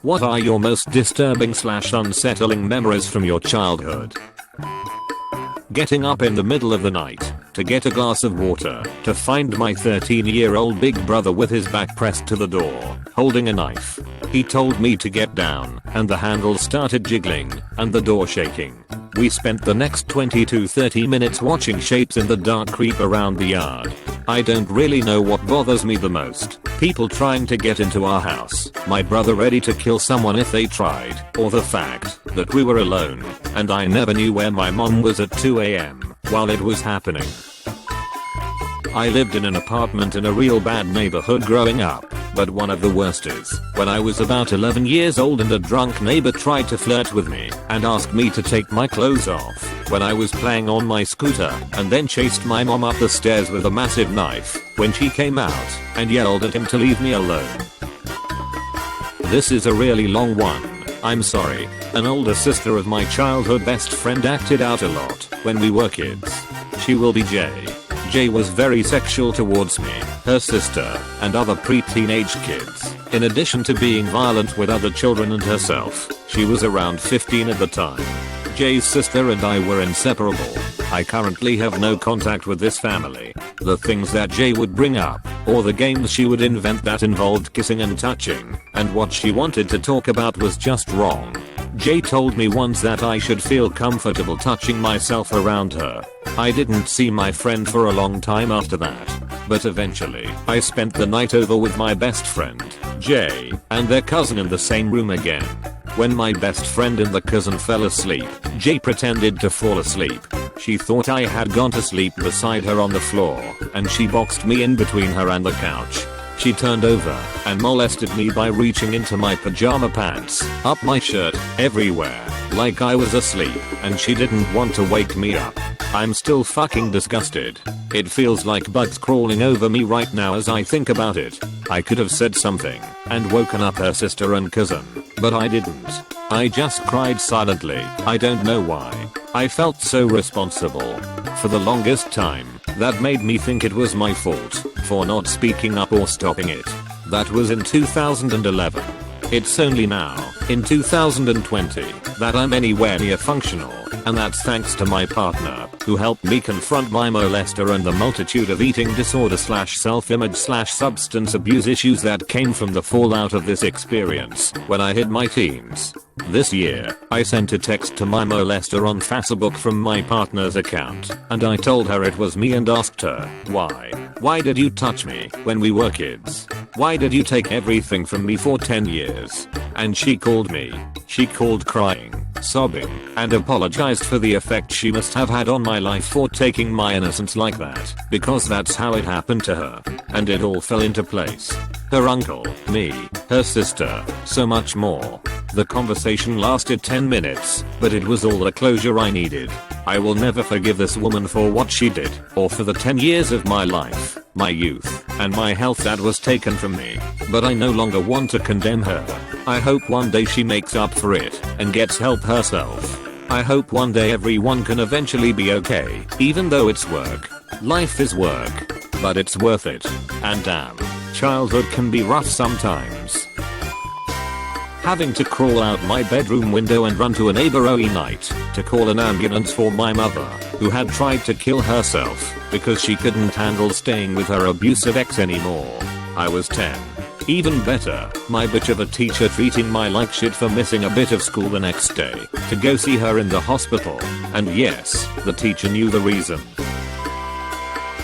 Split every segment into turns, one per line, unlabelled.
What are your most disturbing / unsettling memories from your childhood? Getting up in the middle of the night to get a glass of water to find my 13-year-old big brother with his back pressed to the door, holding a knife. He told me to get down, and the handle started jiggling, and the door shaking. We spent the next 20 to 30 minutes watching shapes in the dark creep around the yard. I don't really know what bothers me the most. People trying to get into our house, my brother ready to kill someone if they tried, or the fact that we were alone, and I never knew where my mom was at 2 AM while it was happening. I lived in an apartment in a real bad neighborhood growing up, but one of the worst is when I was about 11 years old and a drunk neighbor tried to flirt with me and asked me to take my clothes off when I was playing on my scooter, and then chased my mom up the stairs with a massive knife when she came out and yelled at him to leave me alone. This is a really long one. I'm sorry. An older sister of my childhood best friend acted out a lot when we were kids. She will be Jay. Jay was very sexual towards me, her sister, and other pre-teenage kids. In addition to being violent with other children and herself, she was around 15 at the time. Jay's sister and I were inseparable. I currently have no contact with this family. The things that Jay would bring up, or the games she would invent that involved kissing and touching, and what she wanted to talk about was just wrong. Jay told me once that I should feel comfortable touching myself around her. I didn't see my friend for a long time after that, but eventually I spent the night over with my best friend, Jay, and their cousin in the same room again. When my best friend and the cousin fell asleep, Jay pretended to fall asleep. She thought I had gone to sleep beside her on the floor, and she boxed me in between her and the couch. She turned over and molested me by reaching into my pajama pants, up my shirt, everywhere, like I was asleep, and she didn't want to wake me up. I'm still fucking disgusted. It feels like bugs crawling over me right now as I think about it. I could have said something and woken up her sister and cousin, but I didn't. I just cried silently. I don't know why. I felt so responsible. For the longest time, that made me think it was my fault for not speaking up or stopping it. That was in 2011. It's only now, in 2020, that I'm anywhere near functional, and that's thanks to my partner, who helped me confront my molester and the multitude of eating disorder / self-image / substance abuse issues that came from the fallout of this experience when I hit my teens. This year, I sent a text to my molester on Facebook from my partner's account, and I told her it was me and asked her, why? Why did you touch me when we were kids? Why did you take everything from me for 10 years? And she called me. She called crying, sobbing, and apologized for the effect she must have had on my life for taking my innocence like that, because that's how it happened to her. And it all fell into place. Her uncle, me, her sister, so much more. The conversation lasted 10 minutes, but it was all the closure I needed. I will never forgive this woman for what she did, or for the 10 years of my life, my youth, and my health that was taken from me. But I no longer want to condemn her. I hope one day she makes up for it and gets help herself. I hope one day everyone can eventually be okay, even though it's work. Life is work, but it's worth it. And damn, childhood can be rough sometimes. Having to crawl out my bedroom window and run to a neighbor every night to call an ambulance for my mother, who had tried to kill herself because she couldn't handle staying with her abusive ex anymore. I was 10. Even better, my bitch of a teacher treating my like shit for missing a bit of school the next day to go see her in the hospital. And yes, the teacher knew the reason.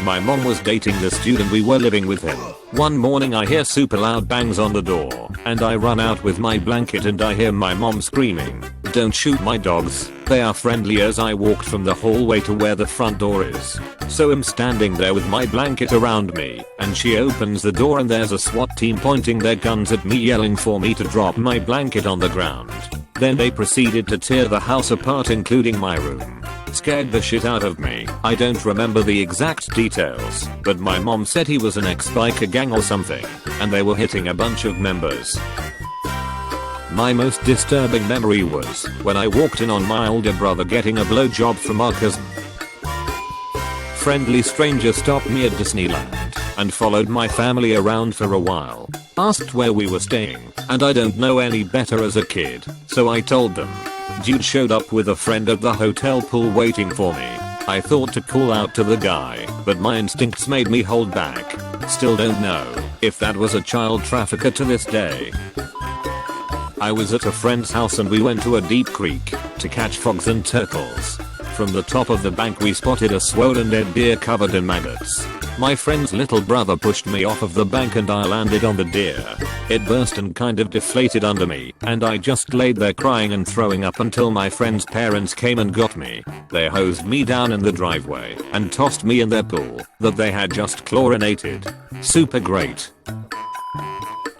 My mom was dating the student, we were living with him. One morning I hear super loud bangs on the door, and I run out with my blanket and I hear my mom screaming, "Don't shoot my dogs, they are friendly," as I walked from the hallway to where the front door is. So I'm standing there with my blanket around me, and she opens the door and there's a SWAT team pointing their guns at me yelling for me to drop my blanket on the ground. Then they proceeded to tear the house apart, including my room. Scared the shit out of me. I don't remember the exact details, but my mom said he was an ex-biker gang or something, and they were hitting a bunch of members. My most disturbing memory was when I walked in on my older brother getting a blowjob from our cousin. Friendly stranger stopped me at Disneyland. and followed my family around for a while. Asked where we were staying, and I don't know any better as a kid, so I told them. Dude showed up with a friend at the hotel pool waiting for me. I thought to call out to the guy, but my instincts made me hold back. Still don't know if that was a child trafficker to this day. I was at a friend's house and we went to a deep creek to catch frogs and turtles. From the top of the bank we spotted a swollen dead deer covered in maggots. My friend's little brother pushed me off of the bank and I landed on the deer. It burst and kind of deflated under me, and I just laid there crying and throwing up until my friend's parents came and got me. They hosed me down in the driveway and tossed me in their pool that they had just chlorinated. Super great.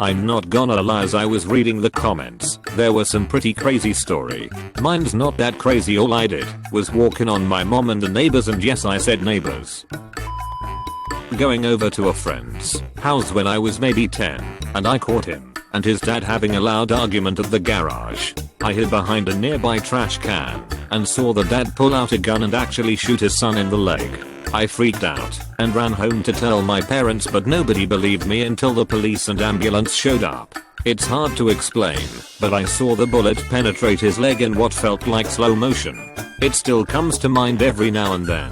I'm not gonna lie, as I was reading the comments, there were some pretty crazy story. Mine's not that crazy. All I did was walking on my mom and the neighbors, and yes, I said neighbors. Going over to a friend's house when I was maybe 10, and I caught him and his dad having a loud argument at the garage. I hid behind a nearby trash can and saw the dad pull out a gun and actually shoot his son in the leg. I freaked out and ran home to tell my parents, but nobody believed me until the police and ambulance showed up. It's hard to explain, but I saw the bullet penetrate his leg in what felt like slow motion. It still comes to mind every now and then.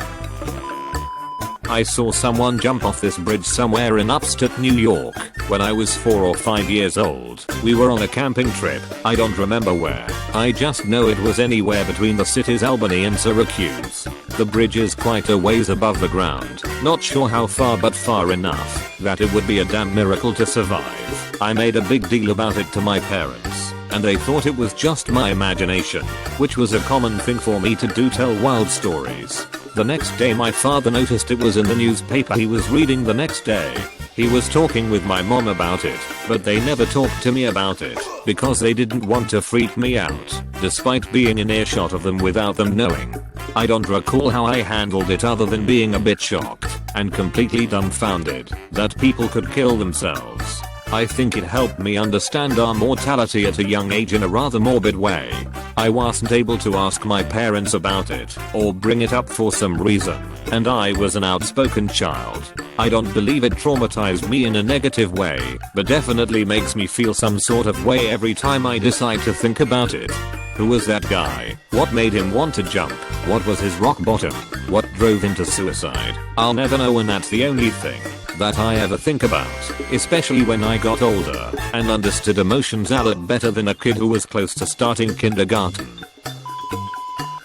I saw someone jump off this bridge somewhere in upstate New York when I was 4 or 5 years old. We were on a camping trip. I don't remember where. I just know it was anywhere between the cities Albany and Syracuse. The bridge is quite a ways above the ground. Not sure how far, but far enough that it would be a damn miracle to survive. I made a big deal about it to my parents, and they thought it was just my imagination, which was a common thing for me to do, tell wild stories. The next day my father noticed it was in the newspaper he was reading the next day. He was talking with my mom about it, but they never talked to me about it because they didn't want to freak me out, despite being in earshot of them without them knowing. I don't recall how I handled it other than being a bit shocked and completely dumbfounded that people could kill themselves. I think it helped me understand our mortality at a young age in a rather morbid way. I wasn't able to ask my parents about it or bring it up for some reason, and I was an outspoken child. I don't believe it traumatized me in a negative way, but definitely makes me feel some sort of way every time I decide to think about it. Who was that guy? What made him want to jump? What was his rock bottom? What drove him to suicide? I'll never know, and that's the only thing that I ever think about, especially when I got older and understood emotions a lot better than a kid who was close to starting kindergarten.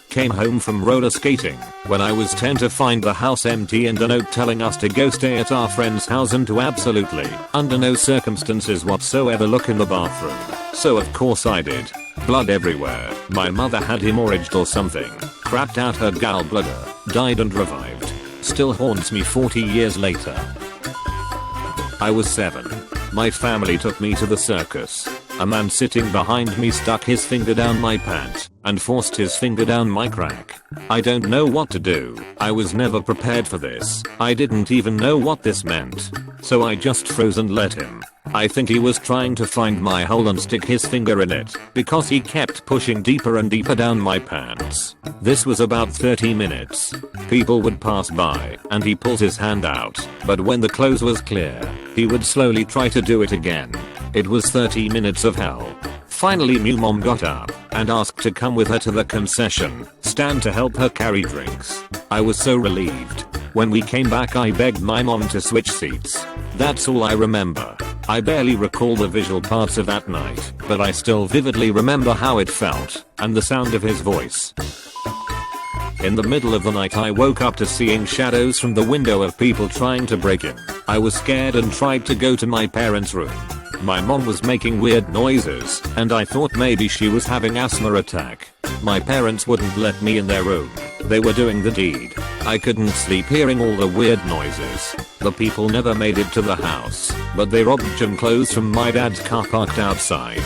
Came home from roller skating when I was 10 to find the house empty and a note telling us to go stay at our friend's house and to absolutely, under no circumstances whatsoever, look in the bathroom. So of course I did. Blood everywhere. My mother had hemorrhaged or something, crapped out her gallbladder, died and revived. Still haunts me 40 years later. I was 7. My family took me to the circus. A man sitting behind me stuck his finger down my pant and forced his finger down my crack. I don't know what to do. I was never prepared for this. I didn't even know what this meant. So I just froze and let him. I think he was trying to find my hole and stick his finger in it because he kept pushing deeper and deeper down my pants. This was about 30 minutes. People would pass by and he pulls his hand out, but when the close was clear, he would slowly try to do it again. It was 30 minutes of hell. Finally my mom got up and asked to come with her to the concession stand to help her carry drinks. I was so relieved. When we came back I begged my mom to switch seats. That's all I remember. I barely recall the visual parts of that night, but I still vividly remember how it felt and the sound of his voice. In the middle of the night I woke up to seeing shadows from the window of people trying to break in. I was scared and tried to go to my parents' room. My mom was making weird noises and I thought maybe she was having asthma attack. My parents wouldn't let me in their room. They were doing the deed. I couldn't sleep hearing all the weird noises. The people never made it to the house, but they robbed gym clothes from my dad's car parked outside.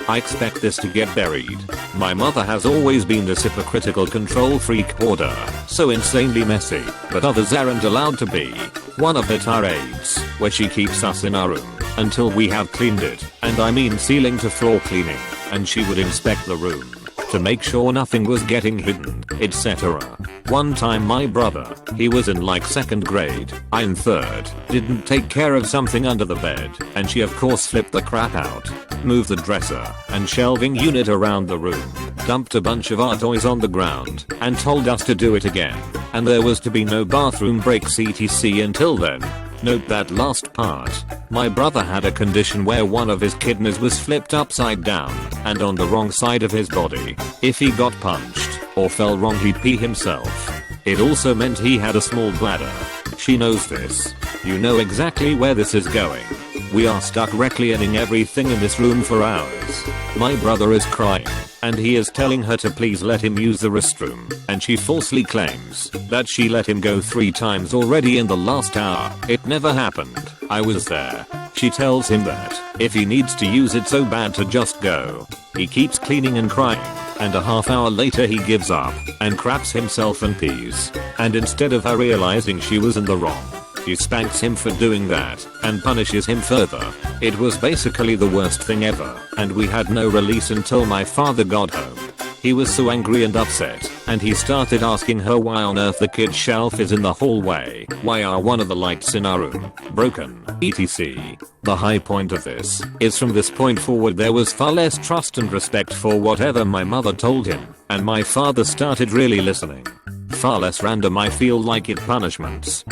I expect this to get buried. My mother has always been this hypocritical control freak hoarder, so insanely messy, but others aren't allowed to be. One of her tirades, where she keeps us in our room until we have cleaned it, and I mean ceiling to floor cleaning, and she would inspect the room. to make sure nothing was getting hidden, etc. One time my brother, he was in like 2nd grade, I in 3rd, didn't take care of something under the bed, and she of course flipped the crap out. Moved the dresser and shelving unit around the room, dumped a bunch of our toys on the ground, and told us to do it again. And there was to be no bathroom breaks etc until then. Note that last part. My brother had a condition where one of his kidneys was flipped upside down and on the wrong side of his body. If he got punched or fell wrong he'd pee himself. It also meant he had a small bladder. She knows this. You know exactly where this is going. We are stuck recleaning everything in this room for hours. My brother is crying, and he is telling her to please let him use the restroom, and she falsely claims that she let him go 3 times already in the last hour. It never happened. I was there. She tells him that if he needs to use it so bad to just go. He keeps cleaning and crying, and a half hour later he gives up and craps himself and pees. And instead of her realizing she was in the wrong, she spanks him for doing that and punishes him further. It was basically the worst thing ever, and we had no release until my father got home. He was so angry and upset, and he started asking her why on earth the kid's shelf is in the hallway, why are one of the lights in our room broken, etc. The high point of this is from this point forward there was far less trust and respect for whatever my mother told him, and my father started really listening. Far less random I feel like it punishments.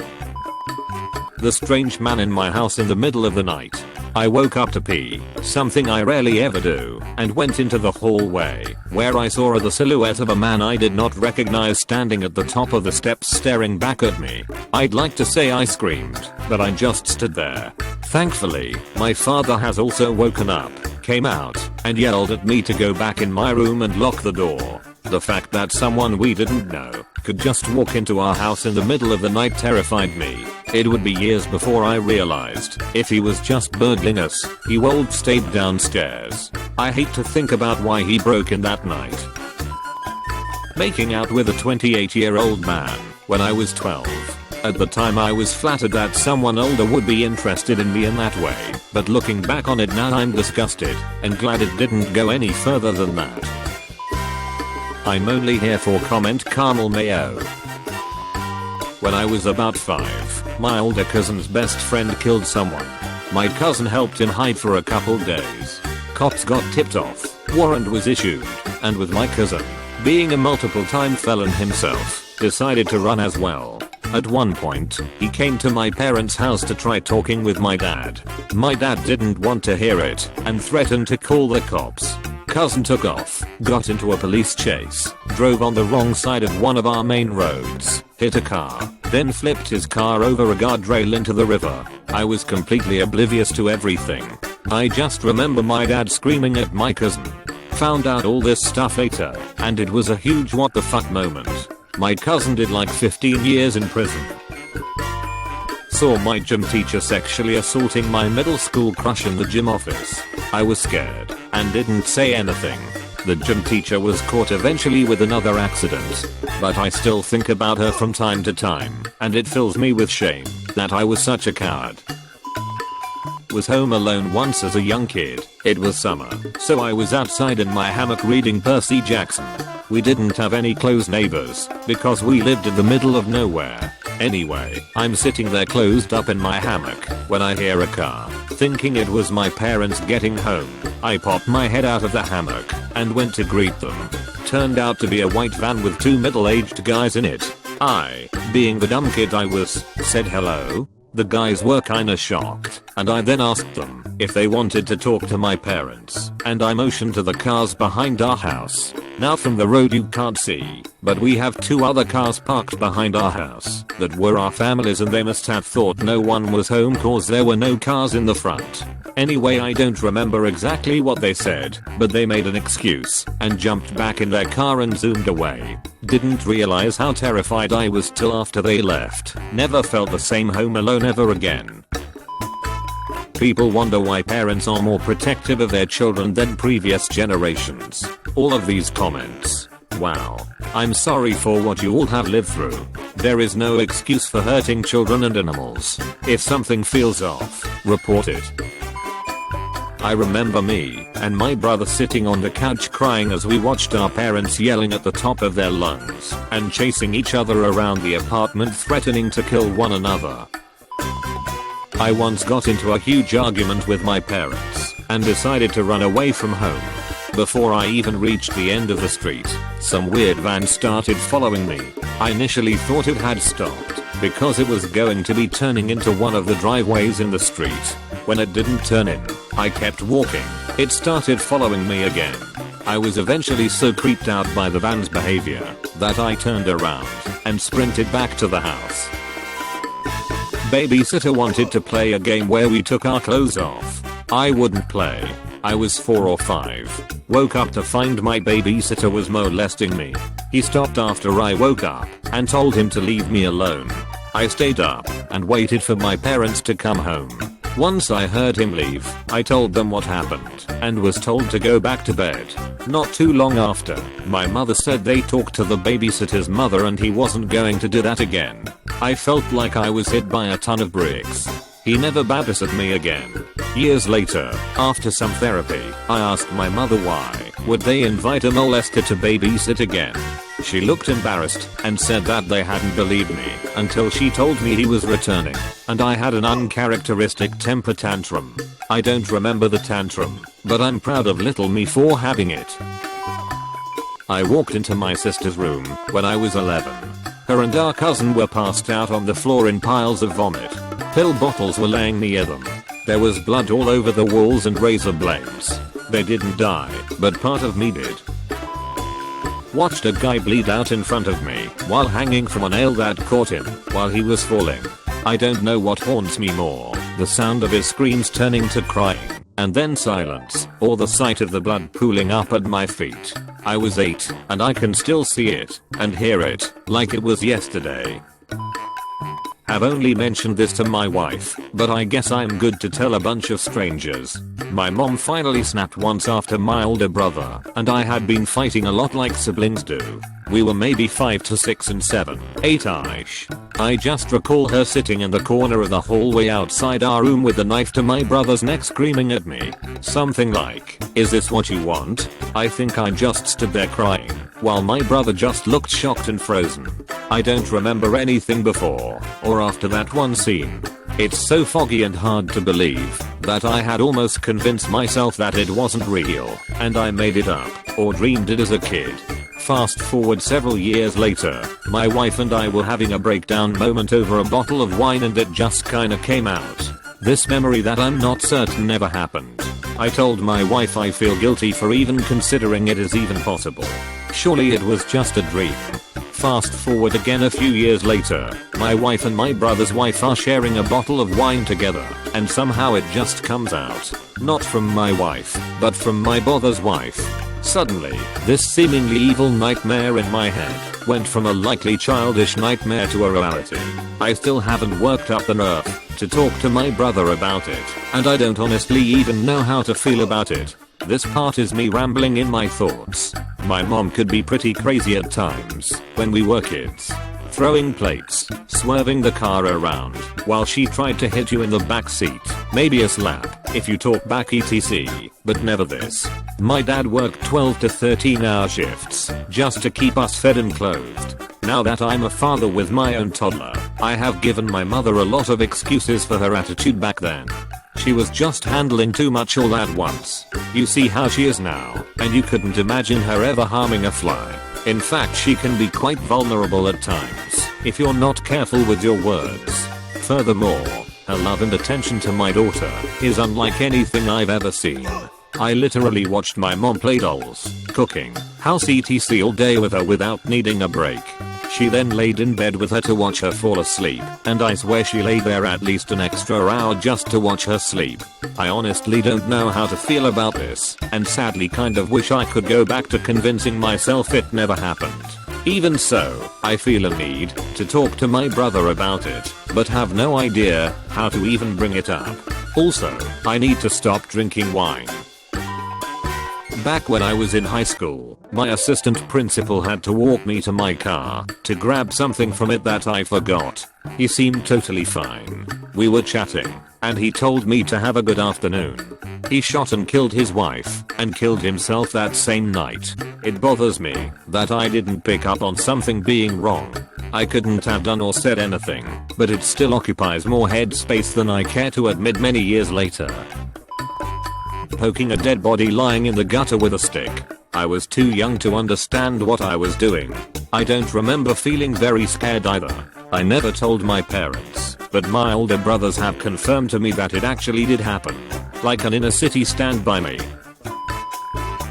The strange man in my house in the middle of the night. I woke up to pee, something I rarely ever do, and went into the hallway, where I saw the silhouette of a man I did not recognize standing at the top of the steps staring back at me. I'd like to say I screamed, but I just stood there. Thankfully, my father has also woken up, came out, and yelled at me to go back in my room and lock the door. The fact that someone we didn't know could just walk into our house in the middle of the night terrified me. It would be years before I realized if he was just burgling us, he would have stayed downstairs. I hate to think about why he broke in that night. Making out with a 28-year-old man when I was 12. At the time I was flattered that someone older would be interested in me in that way, but looking back on it now I'm disgusted and glad it didn't go any further than that. I'm only here for comment caramel mayo. When I was about 5, my older cousin's best friend killed someone. My cousin helped him hide for a couple days. Cops got tipped off, warrant was issued, and with my cousin, being a multiple-time felon himself, decided to run as well. At one point, he came to my parents' house to try talking with my dad. My dad didn't want to hear it and threatened to call the cops. Cousin took off, got into a police chase, drove on the wrong side of one of our main roads, hit a car, then flipped his car over a guardrail into the river. I was completely oblivious to everything. I just remember my dad screaming at my cousin. Found out all this stuff later, and it was a huge what the fuck moment. My cousin did like 15 years in prison. Saw my gym teacher sexually assaulting my middle school crush in the gym office. I was scared and didn't say anything. The gym teacher was caught eventually with another accident, but I still think about her from time to time, and it fills me with shame that I was such a coward. Was home alone once as a young kid. It was summer, so I was outside in my hammock reading Percy Jackson. We didn't have any close neighbors because we lived in the middle of nowhere. Anyway, I'm sitting there closed up in my hammock when I hear a car. Thinking it was my parents getting home, I popped my head out of the hammock and went to greet them. Turned out to be a white van with 2 middle-aged guys in it. I, being the dumb kid I was, said hello. The guys were kinda shocked, and I then asked them if they wanted to talk to my parents, and I motioned to the cars behind our house. Now from the road you can't see, but we have 2 other cars parked behind our house that were our families, and they must have thought no one was home cause there were no cars in the front. Anyway, I don't remember exactly what they said, but they made an excuse and jumped back in their car and zoomed away. Didn't realize how terrified I was till after they left. Never felt the same home alone ever again. People wonder why parents are more protective of their children than previous generations. All of these comments. Wow. I'm sorry for what you all have lived through. There is no excuse for hurting children and animals. If something feels off, report it. I remember me and my brother sitting on the couch crying as we watched our parents yelling at the top of their lungs and chasing each other around the apartment threatening to kill one another. I once got into a huge argument with my parents and decided to run away from home. Before I even reached the end of the street, some weird van started following me. I initially thought it had stopped because it was going to be turning into one of the driveways in the street. When it didn't turn in, I kept walking. It started following me again. I was eventually so creeped out by the van's behavior that I turned around and sprinted back to the house. Babysitter wanted to play a game where we took our clothes off. I wouldn't play. I was 4 or 5. Woke up to find my babysitter was molesting me. He stopped after I woke up and told him to leave me alone. I stayed up and waited for my parents to come home. Once I heard him leave, I told them what happened and was told to go back to bed. Not too long after, my mother said they talked to the babysitter's mother and he wasn't going to do that again. I felt like I was hit by a ton of bricks. He never babysat me again. Years later, after some therapy, I asked my mother why would they invite a molester to babysit again. She looked embarrassed and said that they hadn't believed me until she told me he was returning, and I had an uncharacteristic temper tantrum. I don't remember the tantrum, but I'm proud of little me for having it. I walked into my sister's room when I was 11. Her and our cousin were passed out on the floor in piles of vomit. Pill bottles were laying near them. There was blood all over the walls and razor blades. They didn't die, but part of me did. Watched a guy bleed out in front of me while hanging from a nail that caught him while he was falling. I don't know what haunts me more, the sound of his screams turning to crying and then silence, or the sight of the blood pooling up at my feet. I was 8 and I can still see it and hear it like it was yesterday. Have only mentioned this to my wife, but I guess I'm good to tell a bunch of strangers. My mom finally snapped once after my older brother and I had been fighting a lot like siblings do. We were maybe 5 to 6 and 7, 8-ish. I just recall her sitting in the corner of the hallway outside our room with a knife to my brother's neck screaming at me. Something like, "Is this what you want?" I think I just stood there crying, while my brother just looked shocked and frozen. I don't remember anything before or after that one scene. It's so foggy and hard to believe that I had almost convinced myself that it wasn't real and I made it up or dreamed it as a kid. Fast forward several years later, my wife and I were having a breakdown moment over a bottle of wine and it just kinda came out. This memory that I'm not certain never happened. I told my wife I feel guilty for even considering it as even possible. Surely it was just a dream. Fast forward again a few years later, my wife and my brother's wife are sharing a bottle of wine together, and somehow it just comes out. Not from my wife, but from my brother's wife. Suddenly, this seemingly evil nightmare in my head went from a likely childish nightmare to a reality. I still haven't worked up the nerve to talk to my brother about it, and I don't honestly even know how to feel about it. This part is me rambling in my thoughts. My mom could be pretty crazy at times when we were kids. Throwing plates, swerving the car around while she tried to hit you in the back seat. Maybe a slap if you talk back etc, but never this. My dad worked 12 to 13-hour shifts just to keep us fed and clothed. Now that I'm a father with my own toddler, I have given my mother a lot of excuses for her attitude back then. She was just handling too much all at once. You see how she is now, and you couldn't imagine her ever harming a fly. In fact, she can be quite vulnerable at times if you're not careful with your words. Furthermore, her love and attention to my daughter is unlike anything I've ever seen. I literally watched my mom play dolls, cooking, house etc all day with her without needing a break. She then laid in bed with her to watch her fall asleep, and I swear she lay there at least an extra hour just to watch her sleep. I honestly don't know how to feel about this, and sadly kind of wish I could go back to convincing myself it never happened. Even so, I feel a need to talk to my brother about it, but have no idea how to even bring it up. Also, I need to stop drinking wine. Back when I was in high school, my assistant principal had to walk me to my car to grab something from it that I forgot. He seemed totally fine. We were chatting, and he told me to have a good afternoon. He shot and killed his wife, and killed himself that same night. It bothers me that I didn't pick up on something being wrong. I couldn't have done or said anything, but it still occupies more headspace than I care to admit many years later. Poking a dead body lying in the gutter with a stick. I was too young to understand what I was doing. I don't remember feeling very scared either. I never told my parents, but my older brothers have confirmed to me that it actually did happen. Like an inner city stand by me.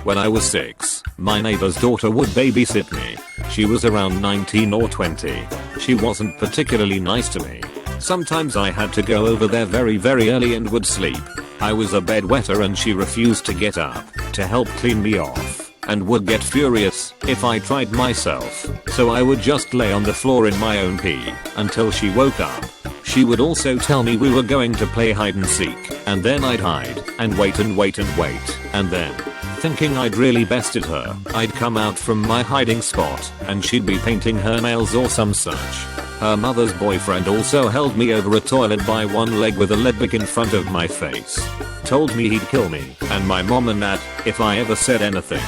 When I was 6, my neighbor's daughter would babysit me. She was around 19 or 20. She wasn't particularly nice to me. Sometimes I had to go over there very early and would sleep. I was a bedwetter and she refused to get up to help clean me off, and would get furious if I tried myself, so I would just lay on the floor in my own pee until she woke up. She would also tell me we were going to play hide and seek, and then I'd hide and wait, and then, thinking I'd really bested her, I'd come out from my hiding spot and she'd be painting her nails or some such. Her mother's boyfriend also held me over a toilet by one leg with a lead pick in front of my face. Told me he'd kill me and my mom and that if I ever said anything.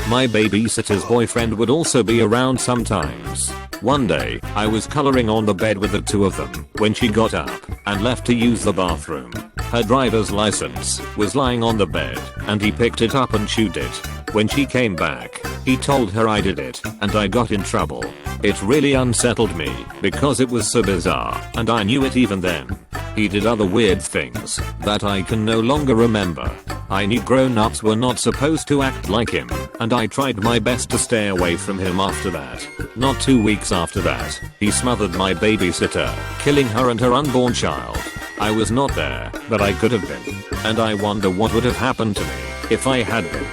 My babysitter's boyfriend would also be around sometimes. One day, I was coloring on the bed with the two of them when she got up and left to use the bathroom. Her driver's license was lying on the bed and he picked it up and chewed it. When she came back, he told her I did it and I got in trouble. It really unsettled me because it was so bizarre and I knew it even then. He did other weird things that I can no longer remember. I knew grown-ups were not supposed to act like him, and I tried my best to stay away from him after that. Not 2 weeks after that, he smothered my babysitter, killing her and her unborn child. I was not there, but I could have been. And I wonder what would have happened to me if I had been.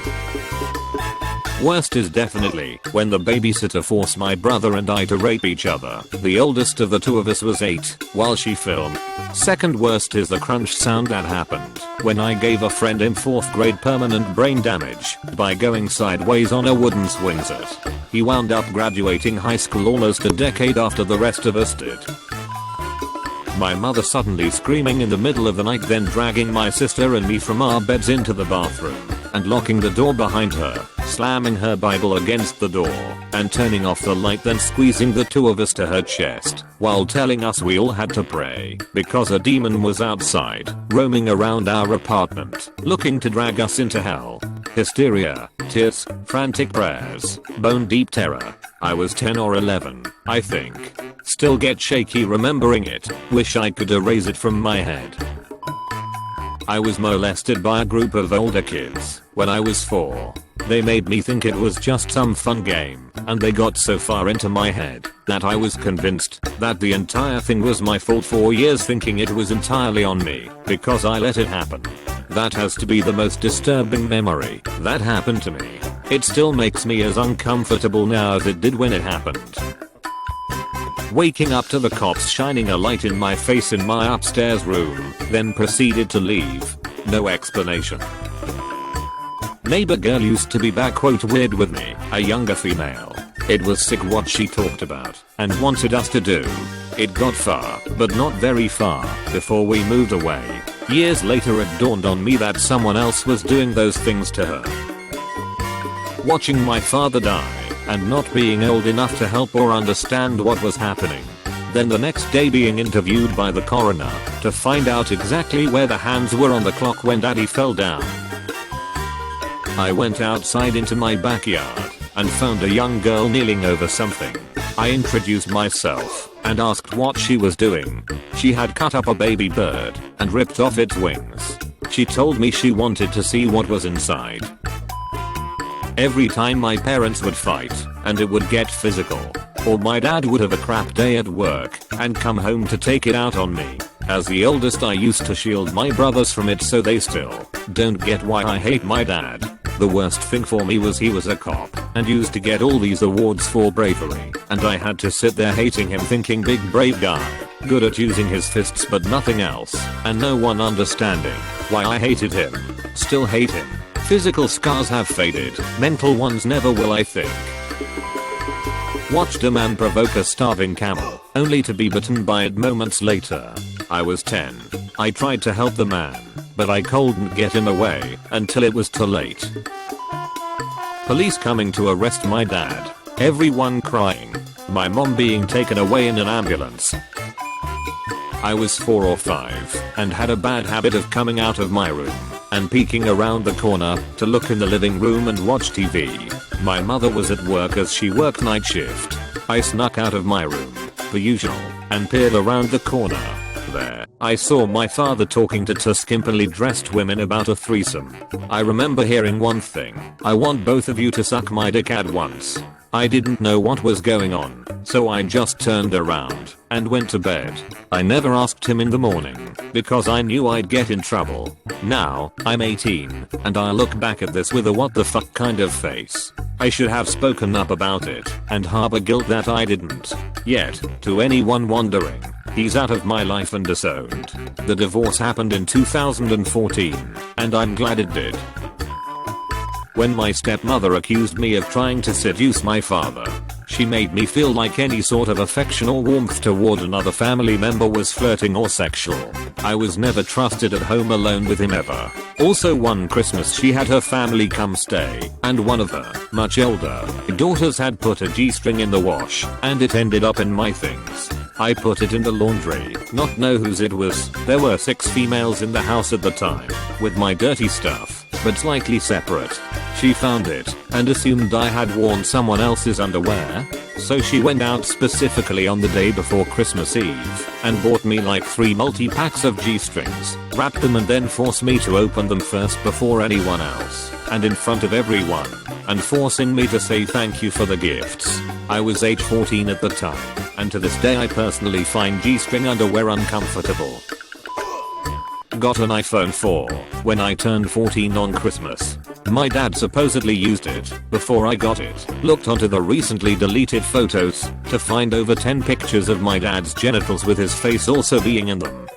Worst is definitely when the babysitter forced my brother and I to rape each other. The oldest of the two of us was 8 while she filmed. Second worst is the crunch sound that happened when I gave a friend in 4th grade permanent brain damage by going sideways on a wooden swing set. He wound up graduating high school almost a decade after the rest of us did. My mother suddenly screaming in the middle of the night, then dragging my sister and me from our beds into the bathroom and locking the door behind her, slamming her Bible against the door and turning off the light, then squeezing the two of us to her chest while telling us we all had to pray because a demon was outside roaming around our apartment looking to drag us into hell. Hysteria, tears, frantic prayers, bone deep terror. I was 10 or 11, I think. Still get shaky remembering it, wish I could erase it from my head. I was molested by a group of older kids when I was 4. They made me think it was just some fun game, and they got so far into my head that I was convinced that the entire thing was my fault for years, thinking it was entirely on me because I let it happen. That has to be the most disturbing memory that happened to me. It still makes me as uncomfortable now as it did when it happened. Waking up to the cops shining a light in my face in my upstairs room, then proceeded to leave. No explanation. Neighbor girl used to be weird with me, a younger female. It was sick what she talked about and wanted us to do. It got far, but not very far, before we moved away. Years later it dawned on me that someone else was doing those things to her. Watching my father die and not being old enough to help or understand what was happening. Then the next day being interviewed by the coroner to find out exactly where the hands were on the clock when daddy fell down. I went outside into my backyard and found a young girl kneeling over something. I introduced myself and asked what she was doing. She had cut up a baby bird and ripped off its wings. She told me she wanted to see what was inside. Every time my parents would fight and it would get physical, or my dad would have a crap day at work and come home to take it out on me. As the oldest, I used to shield my brothers from it so they still don't get why I hate my dad. The worst thing for me was he was a cop and used to get all these awards for bravery, and I had to sit there hating him, thinking big brave guy, good at using his fists but nothing else, and no one understanding why I hated him. Still hate him. Physical scars have faded, mental ones never will, I think. Watched a man provoke a starving camel, only to be bitten by it moments later. I was 10. I tried to help the man, but I couldn't get him away until it was too late. Police coming to arrest my dad. Everyone crying. My mom being taken away in an ambulance. I was 4 or 5 and had a bad habit of coming out of my room and peeking around the corner to look in the living room and watch TV. My mother was at work as she worked night shift. I snuck out of my room, the usual, and peered around the corner. There, I saw my father talking to two skimpily dressed women about a threesome. I remember hearing one thing: "I want both of you to suck my dick at once." I didn't know what was going on, so I just turned around and went to bed. I never asked him in the morning because I knew I'd get in trouble. Now, I'm 18 and I look back at this with a what the fuck kind of face. I should have spoken up about it and harbor guilt that I didn't. Yet, to anyone wondering, he's out of my life and disowned. The divorce happened in 2014 and I'm glad it did. When my stepmother accused me of trying to seduce my father, she made me feel like any sort of affection or warmth toward another family member was flirting or sexual. I was never trusted at home alone with him ever. Also, one Christmas she had her family come stay, and one of her, much older, daughters had put a G-string in the wash, and it ended up in my things. I put it in the laundry, not know whose it was. There were 6 females in the house at the time, with my dirty stuff, but slightly separate. She found it, and assumed I had worn someone else's underwear, so she went out specifically on the day before Christmas Eve, and bought me like 3 multi-packs of G-strings, wrapped them and then forced me to open them first before anyone else, and in front of everyone, and forcing me to say thank you for the gifts. I was age 14 at the time, and to this day I personally find G-string underwear uncomfortable. Got an iPhone 4 when I turned 14 on Christmas. My dad supposedly used it before I got it. Looked onto the recently deleted photos to find over 10 pictures of my dad's genitals with his face also being in them.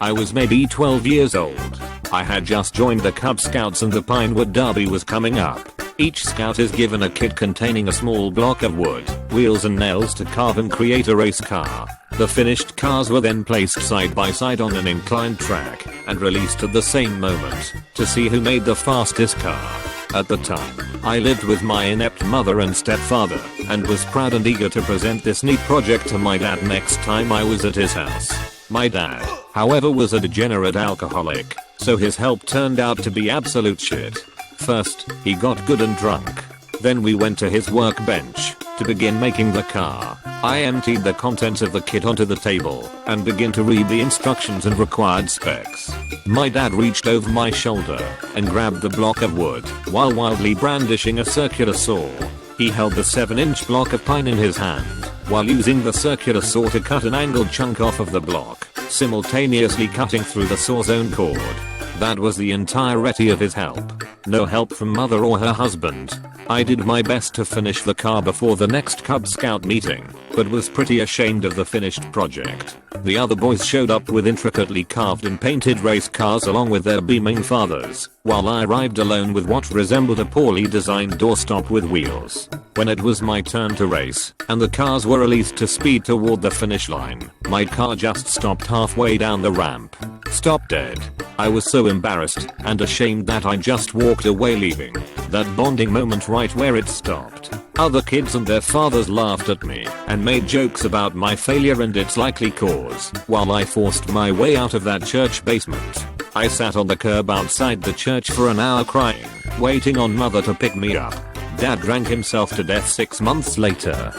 I was maybe 12 years old. I had just joined the Cub Scouts and the Pinewood Derby was coming up. Each scout is given a kit containing a small block of wood, wheels and nails to carve and create a race car. The finished cars were then placed side by side on an inclined track and released at the same moment to see who made the fastest car. At the time, I lived with my inept mother and stepfather and was proud and eager to present this neat project to my dad next time I was at his house. My dad, however, was a degenerate alcoholic, so his help turned out to be absolute shit. First, he got good and drunk. Then we went to his workbench to begin making the car. I emptied the contents of the kit onto the table and began to read the instructions and required specs. My dad reached over my shoulder and grabbed the block of wood while wildly brandishing a circular saw. He held the 7-inch block of pine in his hand while using the circular saw to cut an angled chunk off of the block, simultaneously cutting through the saw's own cord. That was the entirety of his help. No help from mother or her husband. I did my best to finish the car before the next Cub Scout meeting, but was pretty ashamed of the finished project. The other boys showed up with intricately carved and painted race cars along with their beaming fathers, while I arrived alone with what resembled a poorly designed doorstop with wheels. When it was my turn to race, and the cars were released to speed toward the finish line, my car just stopped halfway down the ramp. Stopped dead. I was so embarrassed and ashamed that I just walked away, leaving that bonding moment right where it stopped. Other kids and their fathers laughed at me and made jokes about my failure and its likely cause, while I forced my way out of that church basement. I sat on the curb outside the church for an hour crying, waiting on mother to pick me up. Dad drank himself to death 6 months later.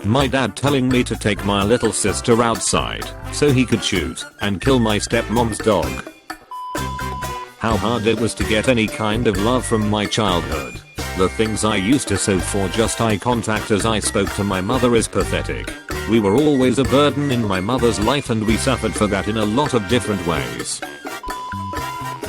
My dad telling me to take my little sister outside so he could shoot and kill my stepmom's dog. How hard it was to get any kind of love from my childhood. The things I used to sew for just eye contact as I spoke to my mother is pathetic. We were always a burden in my mother's life and we suffered for that in a lot of different ways.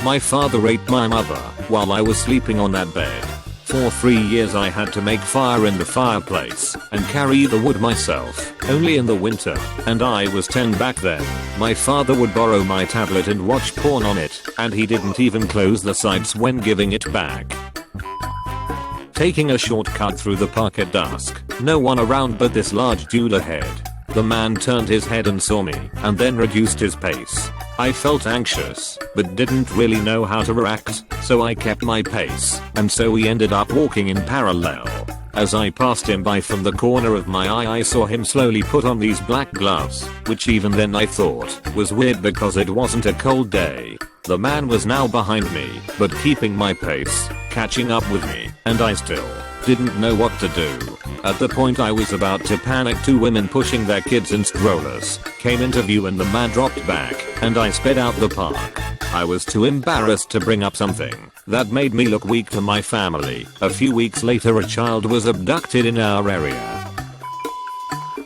My father raped my mother while I was sleeping on that bed. For 3 years I had to make fire in the fireplace and carry the wood myself, only in the winter, and I was 10 back then. My father would borrow my tablet and watch porn on it, and he didn't even close the sites when giving it back. Taking a shortcut through the park at dusk, no one around but this large dude ahead. The man turned his head and saw me, and then reduced his pace. I felt anxious, but didn't really know how to react, so I kept my pace, and so we ended up walking in parallel. As I passed him by from the corner of my eye, I saw him slowly put on these black gloves, which even then I thought was weird because it wasn't a cold day. The man was now behind me, but keeping my pace, catching up with me, and I still didn't know what to do. At the point I was about to panic, two women pushing their kids in strollers came into view and the man dropped back, and I sped out the park. I was too embarrassed to bring up something that made me look weak to my family. A few weeks later, a child was abducted in our area.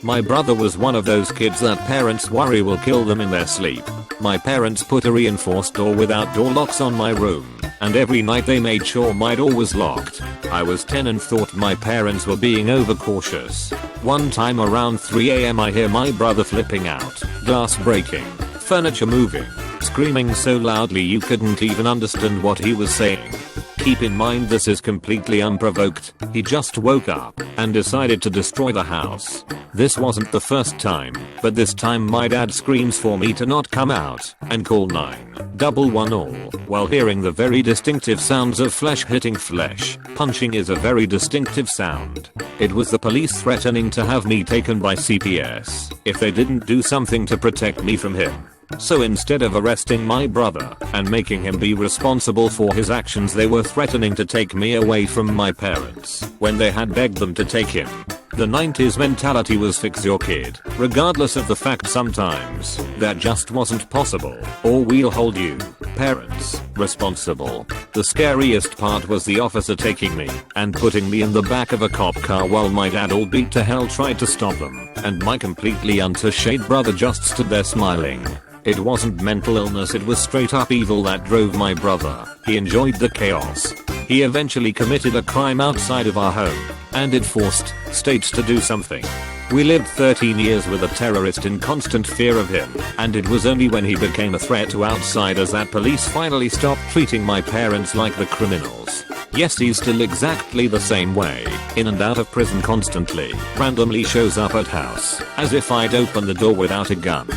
My brother was one of those kids that parents worry will kill them in their sleep. My parents put a reinforced door without door locks on my room, and every night they made sure my door was locked. I was 10 and thought my parents were being overcautious. One time around 3 AM I hear my brother flipping out, glass breaking, furniture moving, screaming so loudly you couldn't even understand what he was saying. Keep in mind this is completely unprovoked. He just woke up and decided to destroy the house. This wasn't the first time, but this time my dad screams for me to not come out and call 911 all while hearing the very distinctive sounds of flesh hitting flesh. Punching is a very distinctive sound. It was the police threatening to have me taken by CPS if they didn't do something to protect me from him. So instead of arresting my brother and making him be responsible for his actions, they were threatening to take me away from my parents when they had begged them to take him. The 90s mentality was fix your kid, regardless of the fact sometimes that just wasn't possible, or we'll hold you, parents, responsible. The scariest part was the officer taking me and putting me in the back of a cop car while my dad, all beat to hell, tried to stop them, and my completely untouched brother just stood there smiling. It wasn't mental illness, it was straight up evil that drove my brother. He enjoyed the chaos. He eventually committed a crime outside of our home, and it forced states to do something. We lived 13 years with a terrorist in constant fear of him, and it was only when he became a threat to outsiders that police finally stopped treating my parents like the criminals. Yes, he's still exactly the same way, in and out of prison constantly, randomly shows up at house, as if I'd open the door without a gun.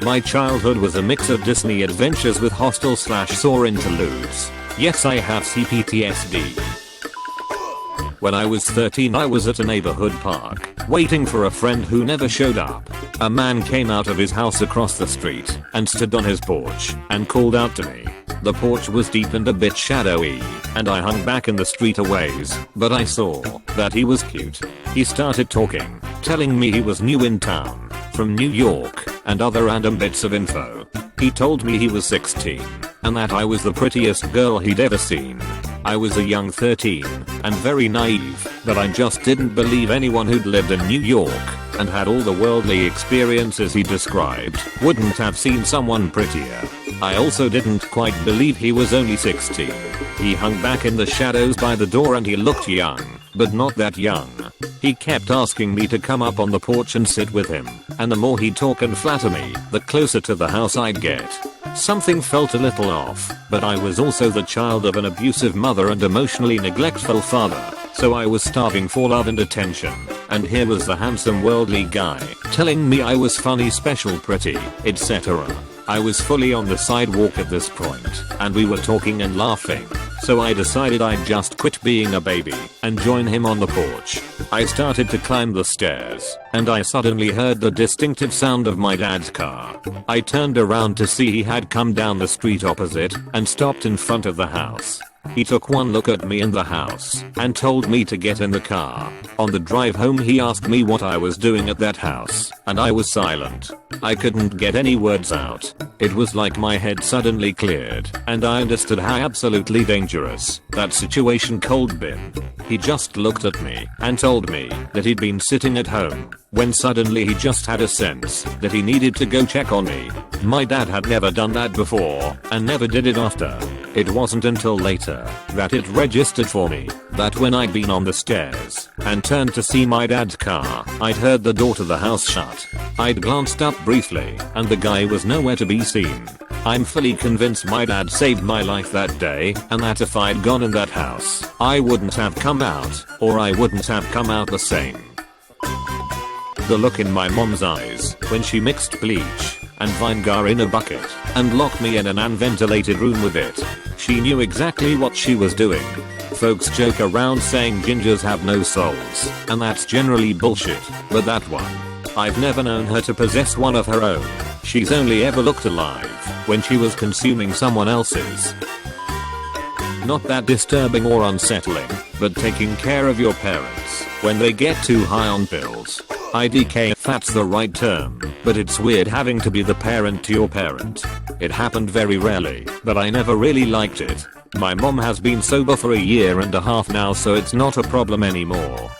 My childhood was a mix of Disney adventures with hostel/Saw interludes. Yes, I have CPTSD. When I was 13, I was at a neighborhood park, waiting for a friend who never showed up. A man came out of his house across the street and stood on his porch and called out to me. The porch was deep and a bit shadowy, and I hung back in the street a ways, but I saw that he was cute. He started talking, telling me he was new in town, from New York, and other random bits of info. He told me he was 16, and that I was the prettiest girl he'd ever seen. I was a young 13, and very naive, but I just didn't believe anyone who'd lived in New York and had all the worldly experiences he described wouldn't have seen someone prettier. I also didn't quite believe he was only 16. He hung back in the shadows by the door and he looked young, but not that young. He kept asking me to come up on the porch and sit with him, and the more he'd talk and flatter me, the closer to the house I'd get. Something felt a little off, but I was also the child of an abusive mother and emotionally neglectful father, so I was starving for love and attention. And here was the handsome worldly guy telling me I was funny, special, pretty, etc. I was fully on the sidewalk at this point, and we were talking and laughing, so I decided I'd just quit being a baby and join him on the porch. I started to climb the stairs, and I suddenly heard the distinctive sound of my dad's car. I turned around to see he had come down the street opposite and stopped in front of the house. He took one look at me and the house and told me to get in the car. On the drive home he asked me what I was doing at that house, and I was silent. I couldn't get any words out. It was like my head suddenly cleared, and I understood how absolutely dangerous that situation could been. He just looked at me and told me that he'd been sitting at home when suddenly he just had a sense that he needed to go check on me. My dad had never done that before and never did it after. It wasn't until later that it registered for me that when I'd been on the stairs and turned to see my dad's car, I'd heard the door to the house shut. I'd glanced up briefly and the guy was nowhere to be seen. I'm fully convinced my dad saved my life that day and that if I'd gone in that house, I wouldn't have come out, or I wouldn't have come out the same. The look in my mom's eyes when she mixed bleach and vinegar in a bucket and locked me in an unventilated room with it. She knew exactly what she was doing. Folks joke around saying gingers have no souls, and that's generally bullshit, but that one, I've never known her to possess one of her own. She's only ever looked alive when she was consuming someone else's. Not that disturbing or unsettling, but taking care of your parents when they get too high on pills. IDK if that's the right term, but it's weird having to be the parent to your parent. It happened very rarely, but I never really liked it. My mom has been sober for a year and a half now, so it's not a problem anymore.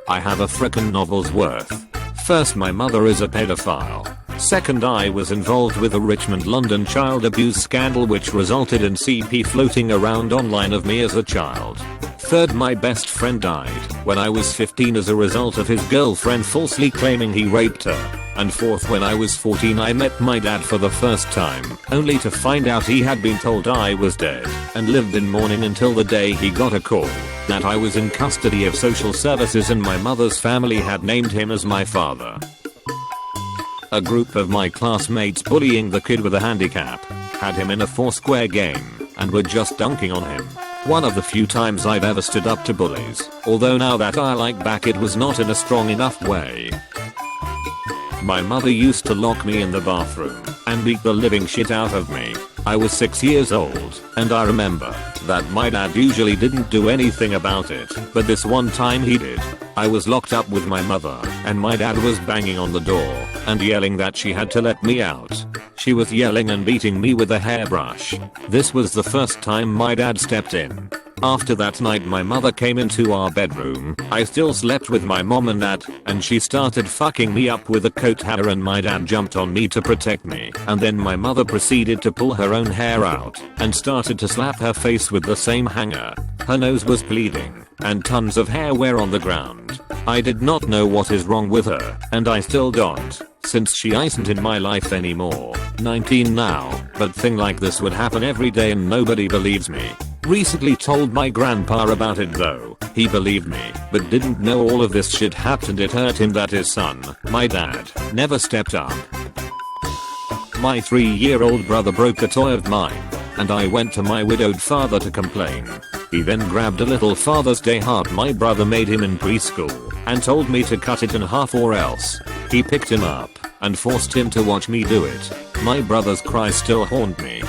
I have a frickin' novel's worth. First, my mother is a pedophile. Second, I was involved with a Richmond, London child abuse scandal which resulted in CP floating around online of me as a child. Third, my best friend died when I was 15 as a result of his girlfriend falsely claiming he raped her. And fourth, when I was 14 I met my dad for the first time, only to find out he had been told I was dead, and lived in mourning until the day he got a call that I was in custody of social services and my mother's family had named him as my father. A group of my classmates bullying the kid with a handicap had him in a Foursquare game and were just dunking on him. One of the few times I've ever stood up to bullies, although now that I look back it was not in a strong enough way. My mother used to lock me in the bathroom and beat the living shit out of me. I was 6 years old, and I remember that my dad usually didn't do anything about it, but this one time he did. I was locked up with my mother, and my dad was banging on the door and yelling that she had to let me out. She was yelling and beating me with a hairbrush. This was the first time my dad stepped in. After that night my mother came into our bedroom. I still slept with my mom and dad, and she started fucking me up with a coat hanger and my dad jumped on me to protect me, and then my mother proceeded to pull her own hair out and started to slap her face with the same hanger. Her nose was bleeding and tons of hair were on the ground. I did not know what is wrong with her, and I still don't, since she isn't in my life anymore. 19 now, but thing like this would happen every day and nobody believes me. Recently told my grandpa about it though. He believed me, but didn't know all of this shit happened. It hurt him that his son, my dad, never stepped up. My 3-year-old brother broke a toy of mine, and I went to my widowed father to complain. He then grabbed a little Father's Day heart my brother made him in preschool and told me to cut it in half or else. He picked him up and forced him to watch me do it. My brother's cries still haunt me.